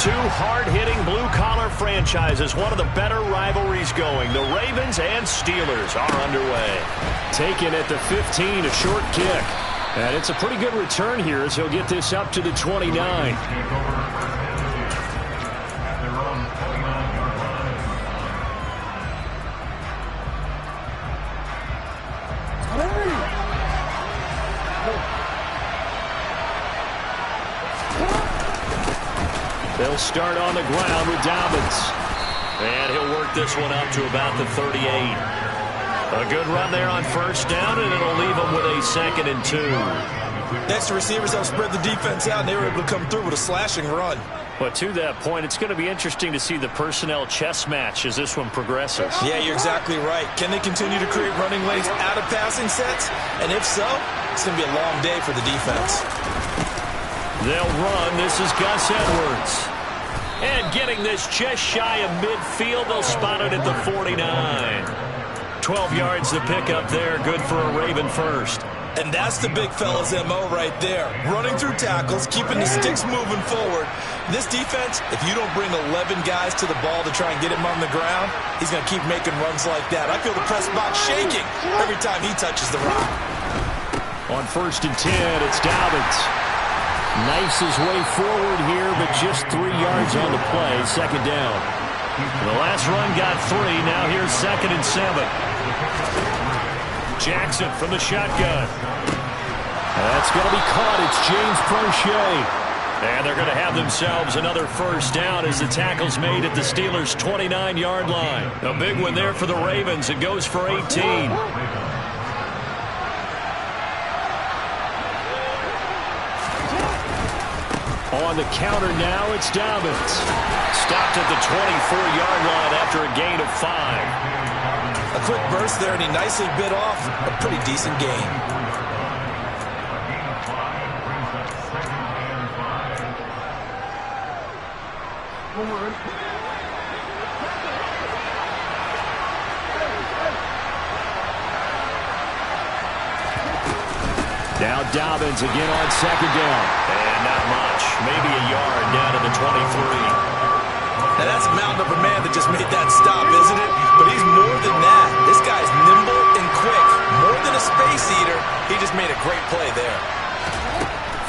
two hard-hitting blue-collar franchises, one of the better rivalries going. The Ravens and Steelers are underway. Taken at the 15, a short kick. And it's a pretty good return here as he'll get this up to the 29. They'll start on the ground with Dobbins. And he'll work this one up to about the 38. A good run there on first down, and it'll leave him with a 2nd and 2. Next, the receivers help spread the defense out, and they were able to come through with a slashing run. But to that point, it's going to be interesting to see the personnel chess match as this one progresses. Yeah, you're exactly right. Can they continue to create running lanes out of passing sets? And if so, it's going to be a long day for the defense. They'll run. This is Gus Edwards. And getting this just shy of midfield, they'll spot it at the 49. 12 yards to pick up there. Good for a Raven first. And that's the big fella's MO right there. Running through tackles, keeping the sticks moving forward. This defense, if you don't bring 11 guys to the ball to try and get him on the ground, he's going to keep making runs like that. I feel the press box shaking every time he touches the rock. On 1st and 10, it's Dobbins. Knifes his way forward here, but just 3 yards on the play. 2nd down. The last run got 3. Now here's 2nd and 7. Jackson from the shotgun. That's going to be caught. It's James Prochet. And they're going to have themselves another first down as the tackle's made at the Steelers' 29-yard line. A big one there for the Ravens. It goes for 18. On the counter now, it's Dobbins. Stopped at the 24-yard line after a gain of 5. A quick burst there, and he nicely bit off a pretty decent gain. Now Dobbins again on 2nd down. And not much. Maybe a yard down to the 23. Now that's a mountain of a man that just made that stop, isn't it? But he's more than that. This guy's nimble and quick. More than a space eater. He just made a great play there.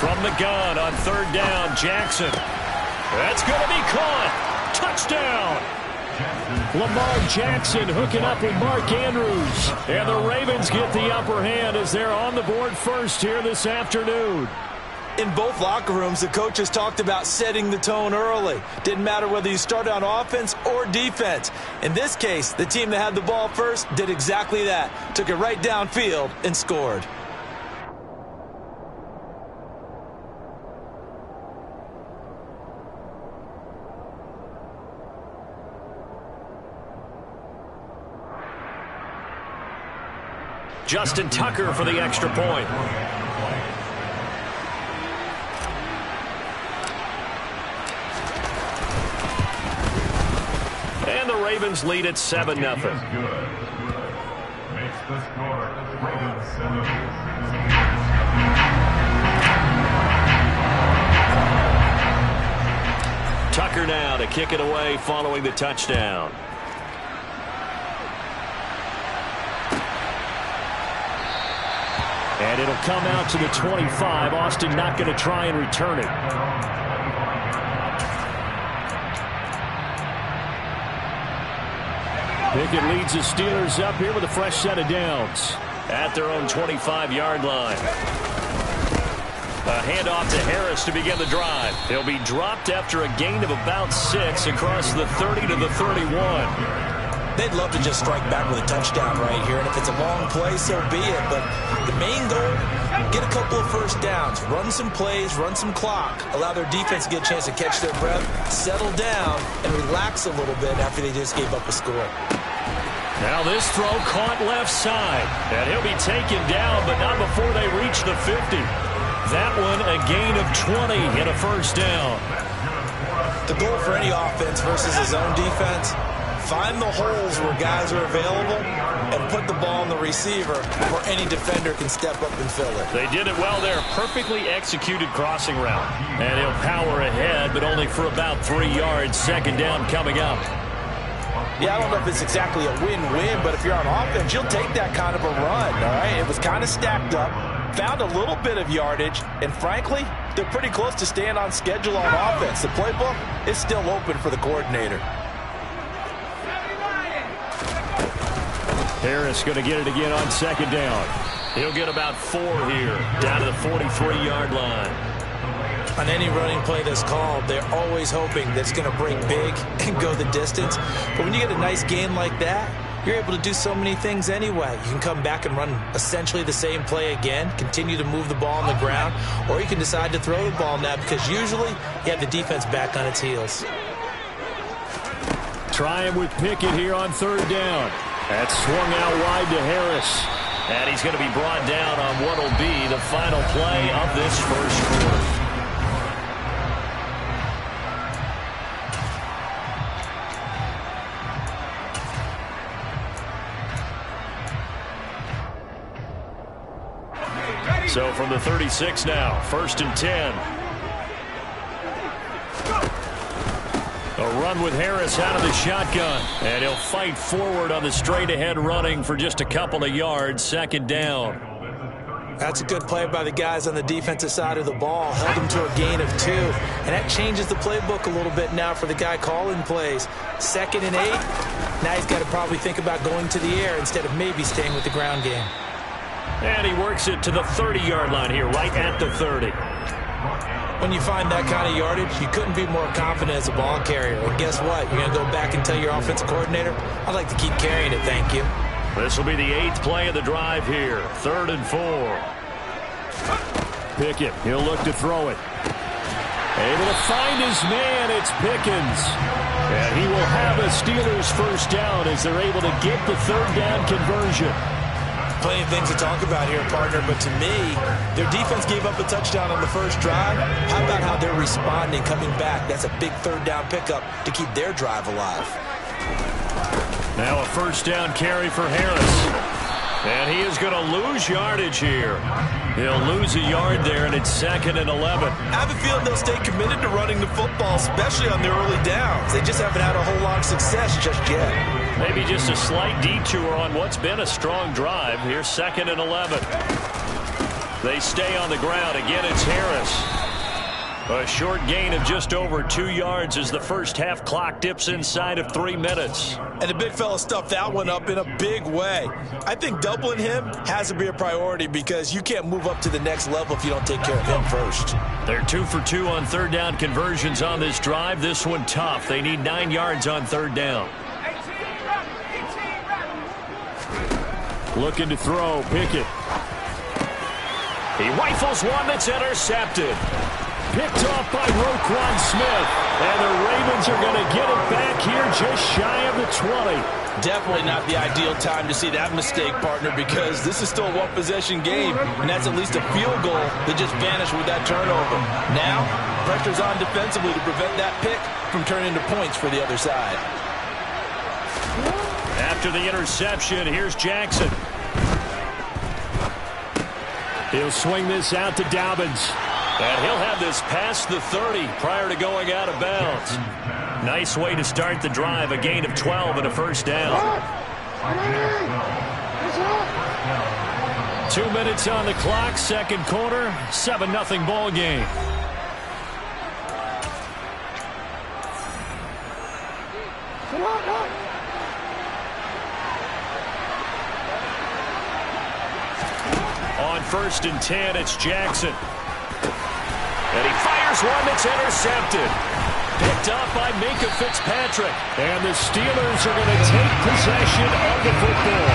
From the gun on 3rd down, Jackson. That's going to be caught. Touchdown. Lamar Jackson hooking up with Mark Andrews. And the Ravens get the upper hand as they're on the board first here this afternoon. In both locker rooms, the coaches talked about setting the tone early. Didn't matter whether you started on offense or defense. In this case, the team that had the ball first did exactly that. Took it right downfield and scored. Justin Tucker for the extra point. And the Ravens lead at 7-0. Tucker now to kick it away following the touchdown. And it'll come out to the 25. Austin not going to try and return it. Pickett leads the Steelers up here with a fresh set of downs. At their own 25-yard line. A handoff to Harris to begin the drive. He'll be dropped after a gain of about 6 across the 30 to the 31. They'd love to just strike back with a touchdown right here, and if it's a long play, so be it. But the main goal, get a couple of first downs, run some plays, run some clock, allow their defense to get a chance to catch their breath, settle down, and relax a little bit after they just gave up a score. Now this throw caught left side, and he'll be taken down, but not before they reach the 50. That one a gain of 20 and a first down. The goal for any offense versus his own defense, find the holes where guys are available and put the ball on the receiver before any defender can step up and fill it. They did it well there. Perfectly executed crossing route. And he'll power ahead, but only for about 3 yards. Second down coming up. Yeah, I don't know if it's exactly a win-win, but if you're on offense, you'll take that kind of a run, all right? It was kind of stacked up, found a little bit of yardage, and frankly, they're pretty close to staying on schedule on offense. The playbook is still open for the coordinator. Harris going to get it again on second down. He'll get about 4 here, down to the 43-yard line. On any running play that's called, they're always hoping that it's going to break big and go the distance. But when you get a nice gain like that, you're able to do so many things anyway. You can come back and run essentially the same play again, continue to move the ball on the ground, or you can decide to throw the ball now because usually you have the defense back on its heels. Trying with Pickett here on third down. That's swung out wide to Harris. And he's going to be brought down on what will be the final play of this first quarter. So from the 36 now, 1st and 10. A run with Harris out of the shotgun. And he'll fight forward on the straight-ahead running for just a couple of yards. Second down. That's a good play by the guys on the defensive side of the ball. Held them to a gain of 2. And that changes the playbook a little bit now for the guy calling plays. 2nd and 8. Now he's got to probably think about going to the air instead of maybe staying with the ground game. And he works it to the 30-yard line here, right at the 30. When you find that kind of yardage, you couldn't be more confident as a ball carrier. And guess what? You're going to go back and tell your offensive coordinator, I'd like to keep carrying it, thank you. This will be the 8th play of the drive here. 3rd and 4. Pickett, he'll look to throw it. Able to find his man, it's Pickens. And he will have a Steelers first down as they're able to get the third down conversion. Plenty of things to talk about here, partner, but to me, their defense gave up a touchdown on the first drive. How about how they're responding, coming back? That's a big third down pickup to keep their drive alive. Now a first down carry for Harris. And he is going to lose yardage here. He'll lose a yard there, and it's 2nd and 11. I have a feeling they'll stay committed to running the football, especially on their early downs. They just haven't had a whole lot of success just yet. Maybe just a slight detour on what's been a strong drive. Here's 2nd and 11. They stay on the ground. Again, it's Harris. A short gain of just over 2 yards as the first half clock dips inside of 3 minutes. And the big fella stuffed that one up in a big way. I think doubling him has to be a priority because you can't move up to the next level if you don't take care of him first. They're 2 for 2 on third down conversions on this drive. This one tough. They need 9 yards on third down. Looking to throw, Pickett. He rifles one that's intercepted. Picked off by Roquan Smith. And the Ravens are going to get it back here just shy of the 20. Definitely not the ideal time to see that mistake, partner, because this is still a one-possession game, and that's at least a field goal that just vanished with that turnover. Now, pressure's on defensively to prevent that pick from turning into points for the other side. After the interception, here's Jackson. He'll swing this out to Dobbins. And he'll have this past the 30 prior to going out of bounds. Nice way to start the drive, a gain of 12 and a first down. 2 minutes on the clock, second quarter, 7-0 ball game. On 1st and 10, it's Jackson. And he fires one that's intercepted. Picked up by Minkah Fitzpatrick. And the Steelers are going to take possession of the football.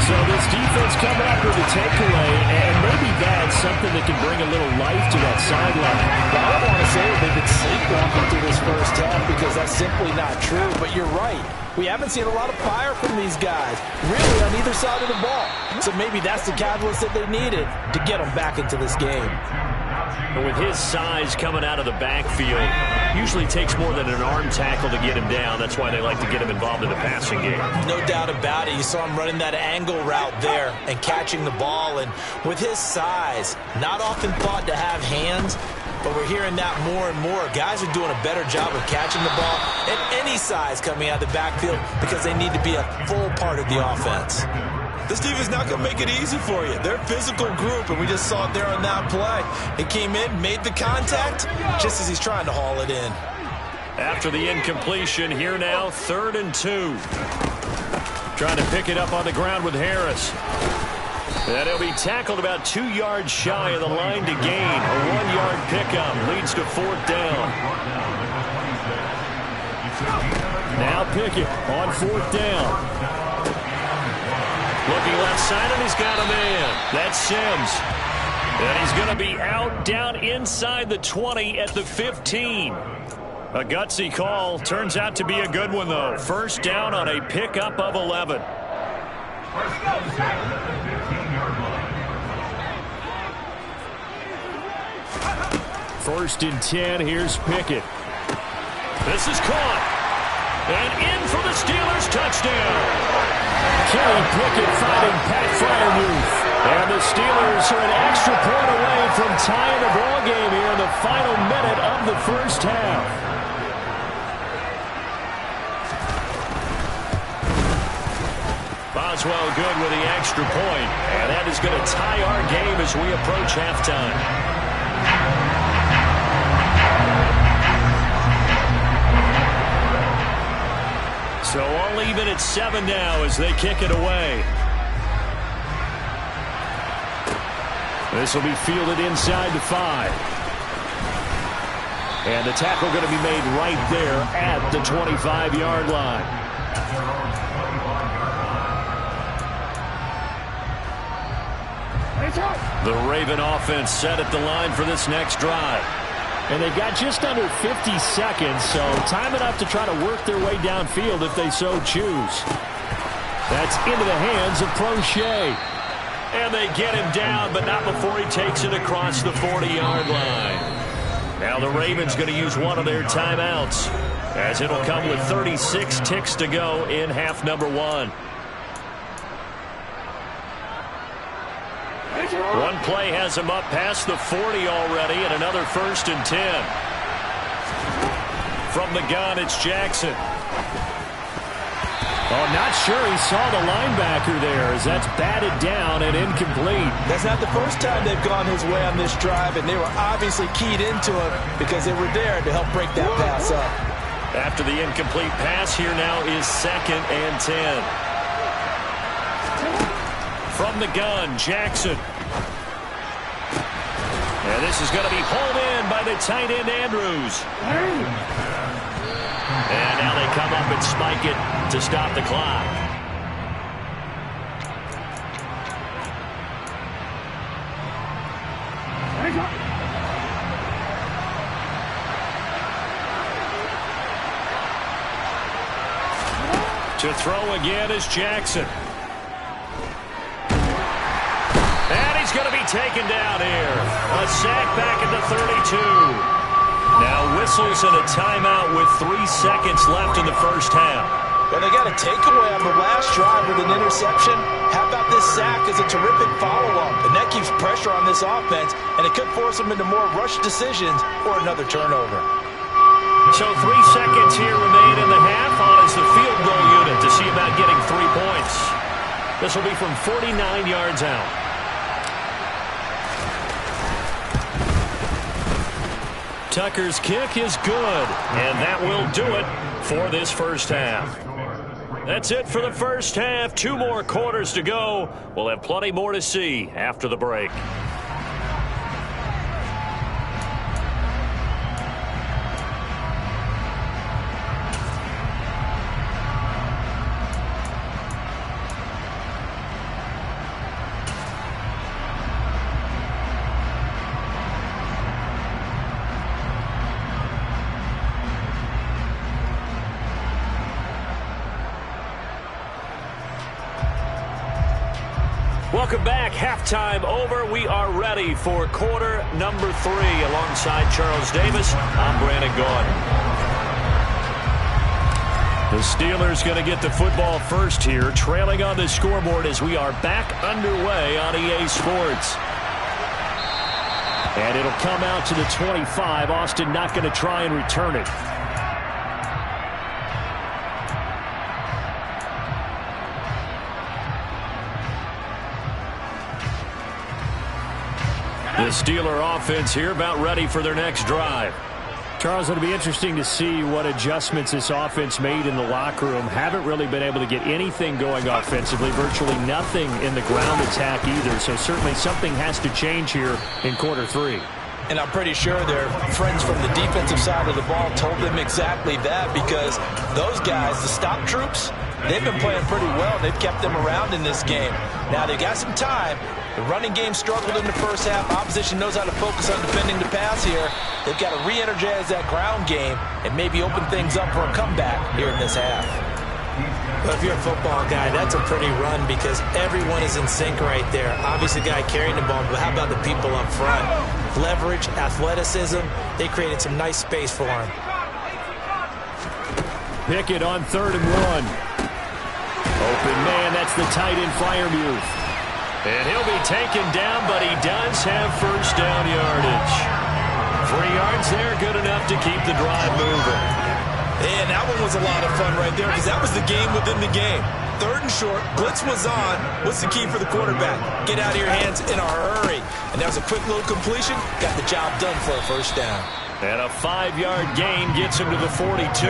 So this defense coming up with a takeaway, and maybe that's something that can bring a little life to that sideline. Well, I don't want to say that they've been sleepwalking through this first half because that's simply not true, but you're right. We haven't seen a lot of fire from these guys, really on either side of the ball. So maybe that's the catalyst that they needed to get them back into this game. And with his size coming out of the backfield, usually takes more than an arm tackle to get him down. That's why they like to get him involved in the passing game. No doubt about it. You saw him running that angle route there and catching the ball. And with his size, not often thought to have hands, but we're hearing that more and more. Guys are doing a better job of catching the ball at any size coming out of the backfield because they need to be a full part of the offense. This defense is not going to make it easy for you. They're a physical group, and we just saw it there on that play. He came in, made the contact, just as he's trying to haul it in. After the incompletion, here now, 3rd and 2. Trying to pick it up on the ground with Harris. And he'll be tackled about 2 yards shy of the line to gain. A 1-yard pickup leads to 4th down. Now Pickett on 4th down. Looking left side, and he's got a man. That's Sims. And he's going to be out down inside the 20 at the 15. A gutsy call. Turns out to be a good one, though. 1st down on a pickup of 11. First and 10. Here's Pickett. This is caught. And in for the Steelers touchdown. Kenny Pickett finding Pat Freiermuth. And the Steelers are an extra point away from tying the ball game here in the final minute of the first half. Boswell good with the extra point. And that is going to tie our game as we approach halftime. So all even at 7 now as they kick it away. This will be fielded inside the 5. And the tackle going to be made right there at the 25-yard line. The Raven offense set at the line for this next drive. And they've got just under 50 seconds, so time enough to try to work their way downfield if they so choose. That's into the hands of Prochet. And they get him down, but not before he takes it across the 40-yard line. Now the Ravens going to use one of their timeouts, as it'll come with 36 ticks to go in half number 1. One play has him up past the 40 already, and another 1st and 10. From the gun, it's Jackson. Oh, not sure he saw the linebacker there as that's batted down and incomplete. That's not the first time they've gone his way on this drive, and they were obviously keyed into him because they were there to help break that pass up. After the incomplete pass, here now is 2nd and 10. From the gun, Jackson. And this is going to be hauled in by the tight end, Andrews. And now they come up and spike it to stop the clock. To throw again is Jackson. And he's going to be taken down here. A sack back at the 32. Now whistles and a timeout with 3 seconds left in the first half. Well, they got a takeaway on the last drive with an interception. How about this sack as a terrific follow-up? And that keeps pressure on this offense, and it could force them into more rush decisions or another turnover. So 3 seconds here remain in the half on as the field goal unit to see about getting 3 points. This will be from 49 yards out. Tucker's kick is good, and that will do it for this first half. That's it for the first half. 2 more quarters to go. We'll have plenty more to see after the break. Welcome back. Halftime over. We are ready for quarter number 3. Alongside Charles Davis, I'm Brandon Gaudin. The Steelers going to get the football first here, trailing on the scoreboard as we are back underway on EA Sports. And it'll come out to the 25. Austin not going to try and return it. The Steeler offense here about ready for their next drive. Charles, it'll be interesting to see what adjustments this offense made in the locker room. Haven't really been able to get anything going offensively, virtually nothing in the ground attack either. So certainly something has to change here in quarter 3. And I'm pretty sure their friends from the defensive side of the ball told them exactly that, because those guys, the stop troops, they've been playing pretty well. They've kept them around in this game. Now they got some time. The running game struggled in the first half. Opposition knows how to focus on defending the pass here. They've got to re-energize that ground game and maybe open things up for a comeback here in this half. Well, if you're a football guy, that's a pretty run because everyone is in sync right there. Obviously, the guy carrying the ball, but how about the people up front? Leverage, athleticism, they created some nice space for him. Pickett on 3rd and 1. Open man, that's the tight end Freiermuth. And he'll be taken down, but he does have first down yardage. 3 yards there, good enough to keep the drive moving. And that one was a lot of fun right there because that was the game within the game. 3rd and short, blitz was on. What's the key for the quarterback? Get out of your hands in a hurry. And that was a quick little completion. Got the job done for a first down. And a 5-yard gain gets him to the 42.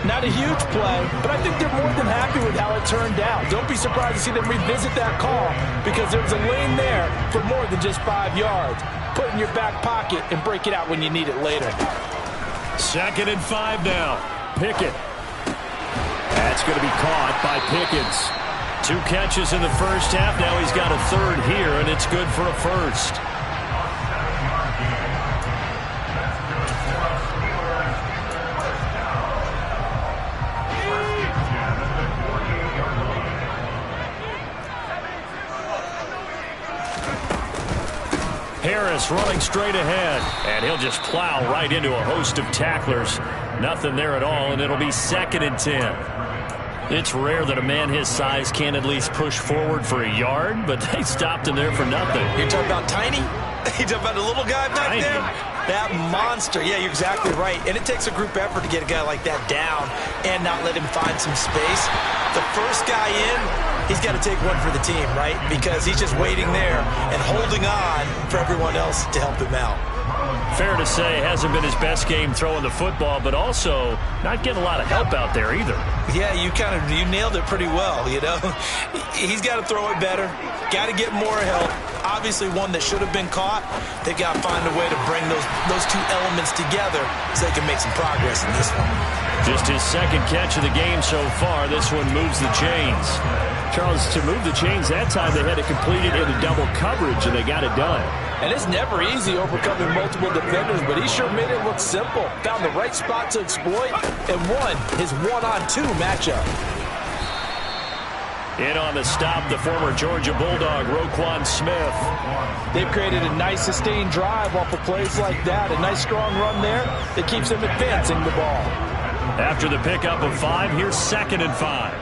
Not a huge play, but I think they're more than happy with how it turned out. Don't be surprised to see them revisit that call because there was a lane there for more than just 5 yards. Put it in your back pocket and break it out when you need it later. 2nd and 5 now. Pickett. That's going to be caught by Pickens. 2 catches in the first half. Now he's got a 3rd here, and it's good for a first. Harris running straight ahead, and he'll just plow right into a host of tacklers. Nothing there at all, and it'll be 2nd and 10. It's rare that a man his size can at least push forward for a yard, but they stopped him there for nothing. You're talking about Tiny? You're talking about the little guy back Tiny. there? That monster. Yeah, you're exactly right. And it takes a group effort to get a guy like that down and not let him find some space. The first guy in, he's got to take one for the team, right? Because he's just waiting there and holding on for everyone else to help him out. Fair to say, hasn't been his best game throwing the football, but also not getting a lot of help out there either. Yeah, you nailed it pretty well, you know. He's got to throw it better, got to get more help. Obviously one that should have been caught. They've got to find a way to bring those 2 elements together so they can make some progress in this one. Just his 2nd catch of the game so far. This one moves the chains. Charles, to move the chains that time, they had to complete it in a double coverage, and they got it done. And it's never easy overcoming multiple defenders, but he sure made it look simple. Found the right spot to exploit and won his 1-on-2 matchup. In on the stop, the former Georgia Bulldog, Roquan Smith. They've created a nice sustained drive off of plays like that. A nice strong run there that keeps them advancing the ball. After the pickup of 5, here's 2nd and 5.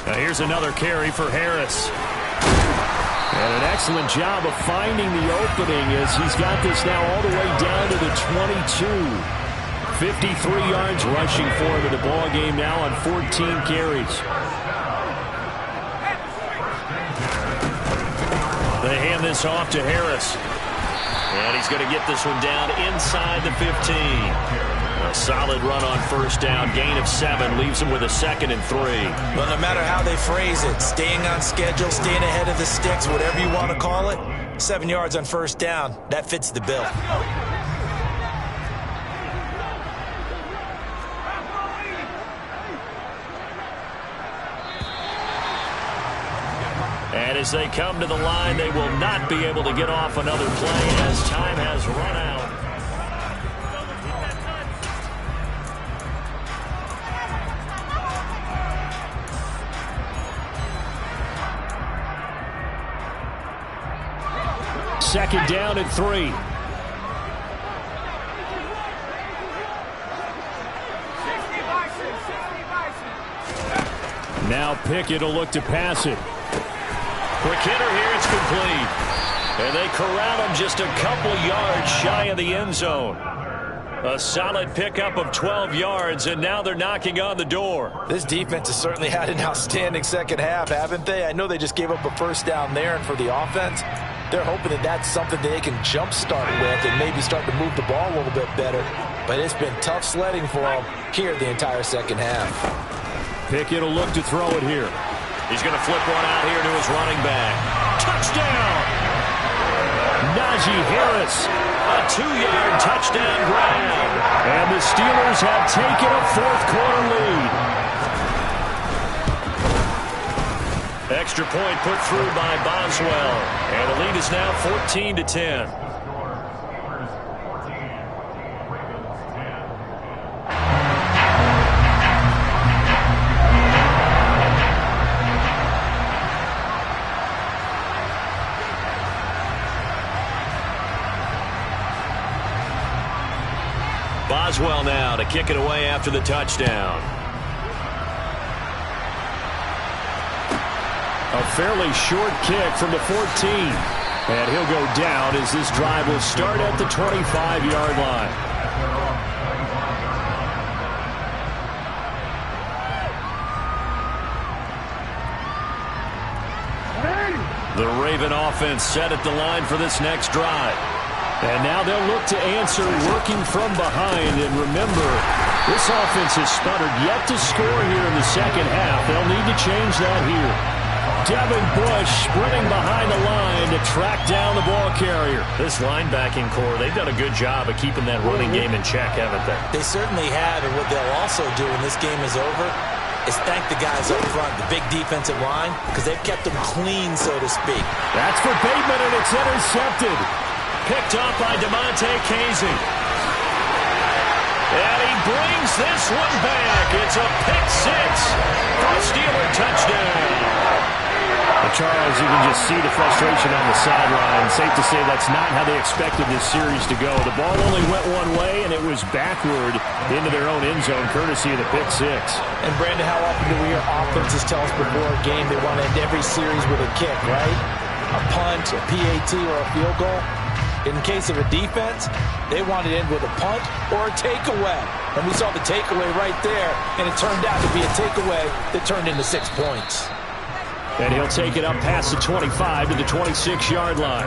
Now here's another carry for Harris. And an excellent job of finding the opening as he's got this now all the way down to the 22. 53 yards rushing for him in the ball game now on 14 carries. They hand this off to Harris. And he's going to get this one down inside the 15. A solid run on first down. Gain of 7 leaves him with a 2nd and 3. Well, no matter how they phrase it, staying on schedule, staying ahead of the sticks, whatever you want to call it, 7 yards on first down, that fits the bill. And as they come to the line, they will not be able to get off another play as time has run out. second down and 3. Now Pickett will look to pass it. Quick hitter here, it's complete. And they corral him just a couple yards shy of the end zone. A solid pickup of 12 yards, and now they're knocking on the door. This defense has certainly had an outstanding second half, haven't they? I know they just gave up a first down there, and for the offense, they're hoping that that's something that they can jumpstart with and maybe start to move the ball a little bit better. But it's been tough sledding for them here the entire second half. Pickett will look to throw it here. He's going to flip one out here to his running back. Touchdown! Najee Harris. A 2-yard touchdown grab. And the Steelers have taken a fourth-quarter lead. Extra point put through by Boswell. And the lead is now 14-10. Boswell now to kick it away after the touchdown. A fairly short kick from the 14. And he'll go down as this drive will start at the 25-yard line. The Raven offense set at the line for this next drive. And now they'll look to answer working from behind. And remember, this offense has sputtered yet to score here in the second half. They'll need to change that here. Devin Bush sprinting behind the line to track down the ball carrier. This linebacking core, they've done a good job of keeping that running game in check, haven't they? They certainly have, and what they'll also do when this game is over is thank the guys up front, the big defensive line, because they've kept them clean, so to speak. That's for Bateman, and it's intercepted. Picked off by DeMonte Casey. And he brings this one back. It's a pick six for a Steeler touchdown. But Charles, you can just see the frustration on the sideline. Safe to say that's not how they expected this series to go. The ball only went one way, and it was backward into their own end zone, courtesy of the pick six. And, Brandon, how often do we hear offenses tell us before a game they want to end every series with a kick, right? A punt, a PAT, or a field goal? In case of a defense, they want to end with a punt or a takeaway. And we saw the takeaway right there, and it turned out to be a takeaway that turned into 6 points. And he'll take it up past the 25 to the 26-yard line.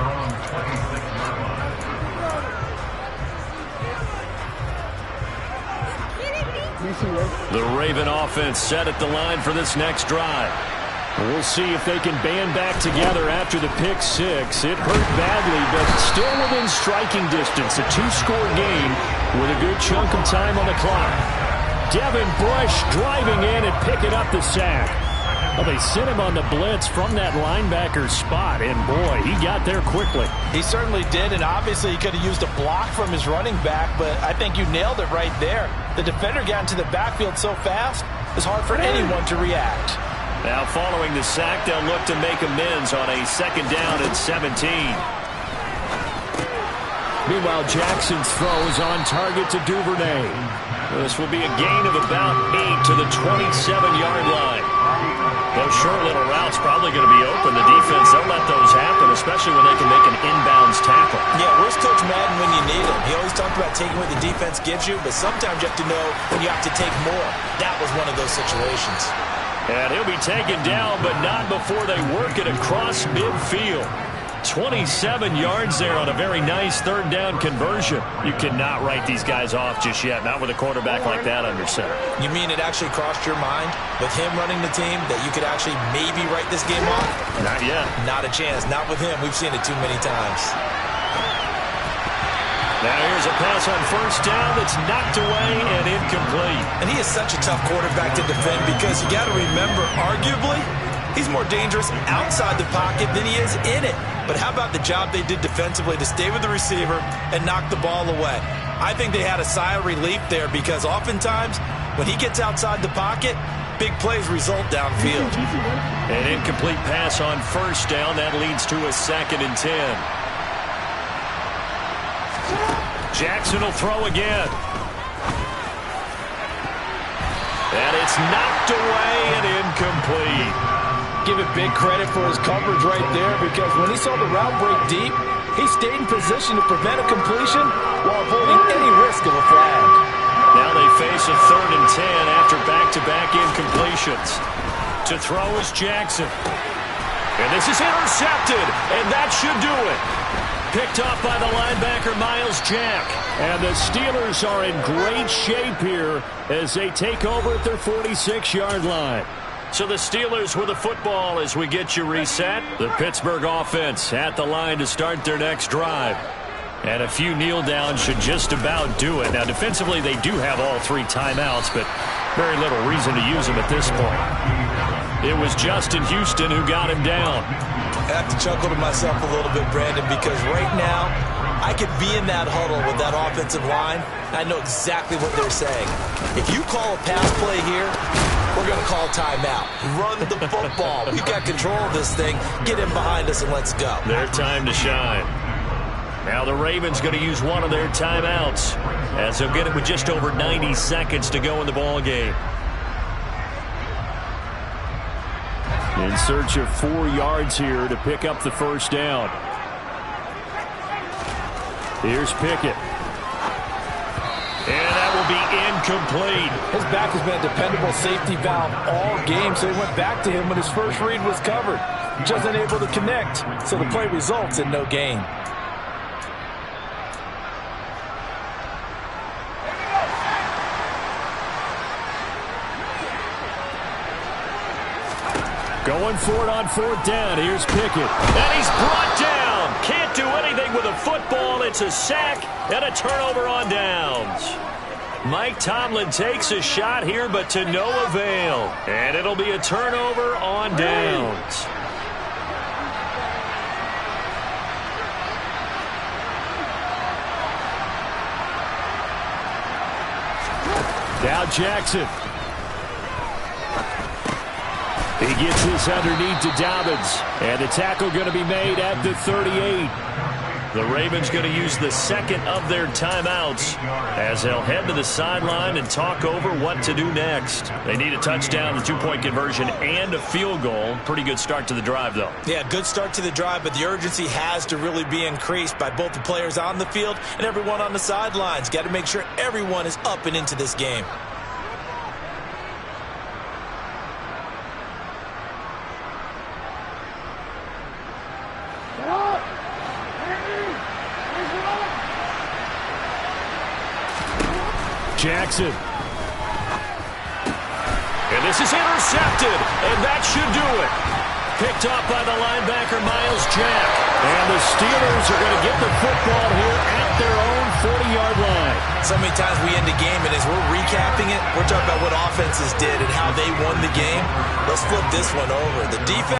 The Raven offense set at the line for this next drive. We'll see if they can band back together after the pick six. It hurt badly, but still within striking distance. A two-score game with a good chunk of time on the clock. Devin Bush driving in and picking up the sack. Well, they sent him on the blitz from that linebacker spot, and boy, he got there quickly. He certainly did, and obviously he could have used a block from his running back, but I think you nailed it right there. The defender got into the backfield so fast, it's hard for anyone to react. Now following the sack, they'll look to make amends on a second down and 17. Meanwhile, Jackson's throw is on target to Duvernay. This will be a gain of about 8 to the 27-yard line. Those short little routes probably going to be open. The defense, they'll let those happen, especially when they can make an inbounds tackle. Yeah, where's Coach Madden when you need him? He always talked about taking what the defense gives you, but sometimes you have to know when you have to take more. That was one of those situations. And he'll be taken down, but not before they work it across midfield. 27 yards there on a very nice third down conversion. You cannot write these guys off just yet, not with a quarterback like that under center. You mean it actually crossed your mind with him running the team that you could actually maybe write this game off? Not yet. Not a chance. Not with him. We've seen it too many times. Now here's a pass on first down that's knocked away and incomplete. And he is such a tough quarterback to defend because you got to remember, arguably, he's more dangerous outside the pocket than he is in it. But how about the job they did defensively to stay with the receiver and knock the ball away? I think they had a sigh of relief there because oftentimes when he gets outside the pocket, big plays result downfield. An incomplete pass on first down. That leads to a 2nd and 10. Jackson will throw again. And it's knocked away and incomplete. Give it big credit for his coverage right there, because when he saw the route break deep, he stayed in position to prevent a completion while avoiding any risk of a flag. Now they face a 3rd and 10 after back-to-back incompletions. To throw is Jackson. And this is intercepted, and that should do it. Picked off by the linebacker, Myles Jack. And the Steelers are in great shape here as they take over at their 46-yard line. So the Steelers with the football as we get you reset. The Pittsburgh offense at the line to start their next drive. And a few kneel downs should just about do it. Now, defensively, they do have all 3 timeouts, but very little reason to use them at this point. It was Justin Houston who got him down. I have to chuckle to myself a little bit, Brandon, because right now I could be in that huddle with that offensive line. I know exactly what they're saying. If you call a pass play here, we're going to call timeout. Run the football. We've got control of this thing. Get in behind us and let's go. Their time to shine. Now the Ravens going to use one of their timeouts as they'll get it with just over 90 seconds to go in the ball game. In search of 4 yards here to pick up the first down. Here's Pickett. And that will be incomplete. His back has been a dependable safety valve all game, so he went back to him when his first read was covered. Just unable to connect, so the play results in no gain. Going for it on 4th down. Here's Pickett. And he's brought down. Can't do anything with a football. It's a sack and a turnover on downs. Mike Tomlin takes a shot here, but to no avail. And it'll be a turnover on downs. Now Jackson. He gets this underneath to Dobbins. And the tackle going to be made at the 38. The Ravens going to use the second of their timeouts as they'll head to the sideline and talk over what to do next. They need a touchdown, a 2-point conversion, and a field goal. Pretty good start to the drive, though. Yeah, good start to the drive, but the urgency has to really be increased by both the players on the field and everyone on the sidelines. Got to make sure everyone is up and into this game. Jackson. And this is intercepted, and that should do it. Picked off by the linebacker, Myles Jack. And the Steelers are going to get the football here at their own 40-yard line. So many times we end the game, and as we're recapping it, we're talking about what offenses did and how they won the game. Let's flip this one over. The defense